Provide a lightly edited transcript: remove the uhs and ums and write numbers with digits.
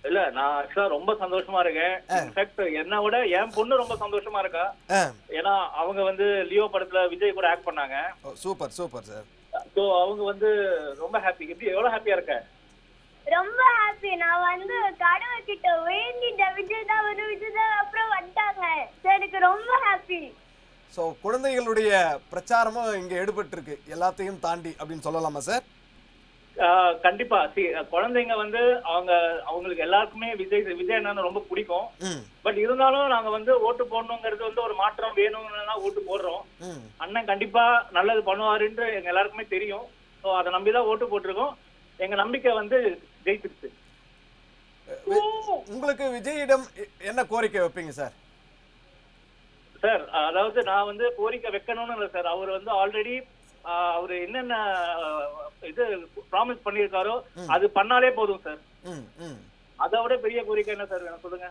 இல்ல நான் ஆக்சுவலா ரொம்ப சந்தோஷமா இருக்கேன். இன்ஃபேக்ட் என்ன விட என் பொண்ணு ரொம்ப சந்தோஷமா இருக்கா. ஆ ஏன்னா அவங்க வந்து லியோ படத்துல விஜய் கூட ஆக்ட் பண்ணாங்க. Super super sir. சோ அவங்க வந்து ரொம்ப ஹாப்பி. எப்படி எவ்வளவு ஹாப்பியா இருக்க? ரொம்ப ஹாப்பி. நான் வந்து கடவுள்கிட்ட வேண்டிட்டேன், விஜய் தான் வரும், விஜய் தான் அப்புறம் வந்துட்டாங்க. எனக்கு ரொம்ப ஹாப்பி. ஸோ குழந்தைகளுடைய பிரச்சாரமும் இங்கே எடுபட்டிருக்கு எல்லாத்தையும் தாண்டி அப்படின்னு சொல்லலாமா சார்? கண்டிப்பா. குழந்தைங்க வந்து அவங்களுக்கு எல்லாருக்குமே விஜய் அண்ணன் ரொம்ப பிடிக்கும். ம் பட் இருந்தாலும் நாங்க வந்து ஓட்டு போடணுங்கிறது வந்து ஒரு மாற்றம் வேணும்னு ஓட்டு போடுறோம். ம் அண்ணன் கண்டிப்பா நல்லது பண்ணுவாருன்னு எங்க எல்லாருக்குமே தெரியும். ஸோ அதை நம்பிதான் ஓட்டு போட்டிருக்கோம். எங்க நம்பிக்கை வந்து ஜெயிச்சிருச்சு. உங்களுக்கு விஜயிடம் என்ன கோரிக்கை வைப்பீங்க சார்? சார் அதாவது நான் வந்து கோரிக்கை வைக்கணும்னு இல்லை சார். அவர் வந்து ஆல்ரெடி அவரு என்னென்ன இது ப்ராமிஸ் பண்ணியிருக்காரோ அது பண்ணாலே போதும் சார். ம் ம் அதை விட பெரிய கோரிக்கை என்ன சார் வேணும் சொல்லுங்க.